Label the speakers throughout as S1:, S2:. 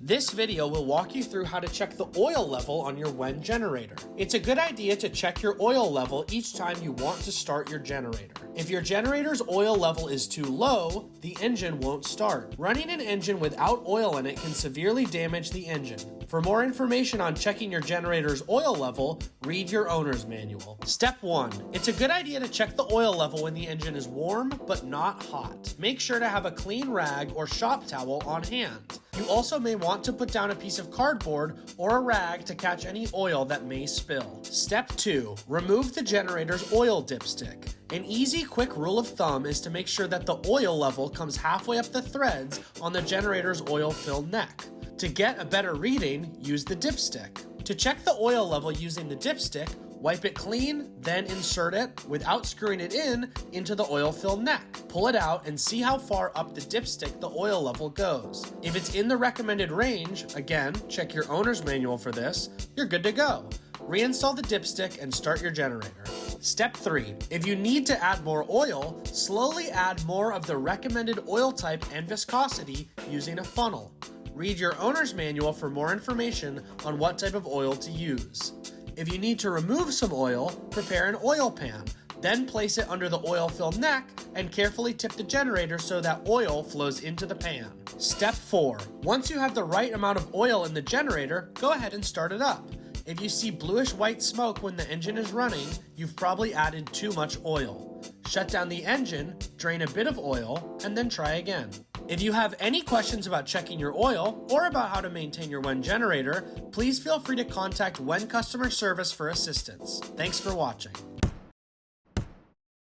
S1: This video will walk you through how to check the oil level on your WEN generator. It's a good idea to check your oil level each time you want to start your generator. If your generator's oil level is too low, the engine won't start. Running an engine without oil in it can severely damage the engine. For more information on checking your generator's oil level, read your owner's manual. Step 1. It's a good idea to check the oil level when the engine is warm but not hot. Make sure to have a clean rag or shop towel on hand. You also may want to put down a piece of cardboard or a rag to catch any oil that may spill. Step 2. Remove the generator's oil dipstick. An easy, quick rule of thumb is to make sure that the oil level comes halfway up the threads on the generator's oil-filled neck. To get a better reading, use the dipstick. To check the oil level using the dipstick, wipe it clean, then insert it, without screwing it in, into the oil-filled neck. Pull it out and see how far up the dipstick the oil level goes. If it's in the recommended range, again, check your owner's manual for this, you're good to go. Reinstall the dipstick and start your generator. Step 3. If you need to add more oil, slowly add more of the recommended oil type and viscosity using a funnel. Read your owner's manual for more information on what type of oil to use. If you need to remove some oil, prepare an oil pan. Then place it under the oil-filled neck and carefully tip the generator so that oil flows into the pan. Step 4. Once you have the right amount of oil in the generator, go ahead and start it up. If you see bluish-white smoke when the engine is running, you've probably added too much oil. Shut down the engine, drain a bit of oil, and then try again. If you have any questions about checking your oil or about how to maintain your WEN generator, please feel free to contact WEN Customer Service for assistance. Thanks for watching.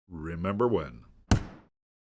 S2: Remember WEN.